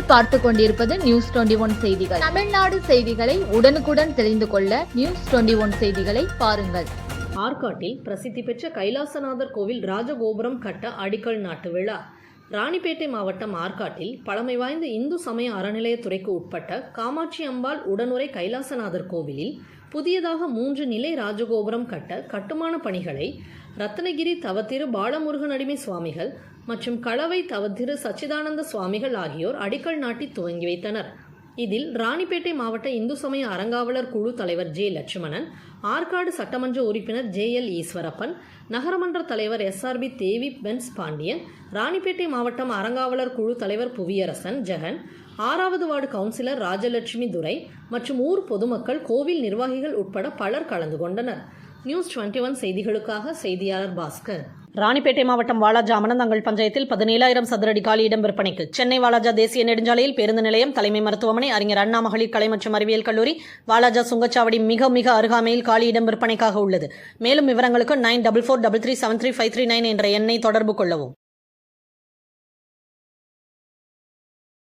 நீங்கள் பார்த்து கொண்டிருப்பது நியூஸ் 21 செய்திகள். தமிழ்நாடு செய்திகளை உடனுக்குடன் தெரிந்து கொள்ள நியூஸ் 21 செய்திகளை பாருங்கள். ஆற்காட்டில் பிரசித்தி பெற்ற கைலாசநாதர் கோவில் ராஜகோபுரம் கட்ட அடிக்கல் நாட்டு விழா. ராணிப்பேட்டை மாவட்டம் ஆற்காட்டில் பழமை வாய்ந்த இந்து சமய அறநிலையத்துறைக்கு உட்பட்ட காமாட்சி அம்பாள் உடனுறை கைலாசநாதர் கோவிலில் புதியதாக 3 நிலை ராஜகோபுரம் கட்ட கட்டுமான பணிகளை ரத்னகிரி தவத்திரு பாலமுருகன் அடிமை சுவாமிகள் மற்றும் களவை தவத்திரு சச்சிதானந்த சுவாமிகள் ஆகியோர் அடிக்கல் நாட்டி துவங்கி வைத்தனர். இதில் ராணிப்பேட்டை மாவட்ட இந்து சமய அறங்காவலர் குழு தலைவர் ஜே லட்சுமணன், ஆற்காடு சட்டமன்ற உறுப்பினர் JL ஈஸ்வரப்பன், நகரமன்ற தலைவர் SRB தேவி பென்ஸ் பாண்டியன், ராணிப்பேட்டை மாவட்டம் அறங்காவலர் குழு தலைவர் புவியரசன் ஜெகன், 6வது வார்டு கவுன்சிலர் ராஜலட்சுமி துரை மற்றும் ஊர் பொதுமக்கள், கோவில் நிர்வாகிகள் உட்பட பலர் கலந்து கொண்டனர். நியூஸ் 21 செய்திகளுக்காக செய்தியாளர் பாஸ்கர். ராணிப்பேட்டை மாவட்டம் வாலாஜா அமனந்தங்கல் பஞ்சாயத்தில் 17,000 சதுரடி காலி இடம் விற்பனைக்கு. சென்னை வாலாஜா தேசிய நெடுஞ்சாலையில் பேருந்து நிலையம், தலைமை மருத்துவமனை, அறிஞர் அண்ணா மகளிர் கலை மற்றும் அறிவியல் கல்லூரி, வாலாஜா சுங்கச்சாவடி மிக அருகாமையில் காலி இடம் விற்பனைக்காக உள்ளது. மேலும் விவரங்களுக்கு 9443373539 என்ற எண்ணை தொடர்பு கொள்ளவும்.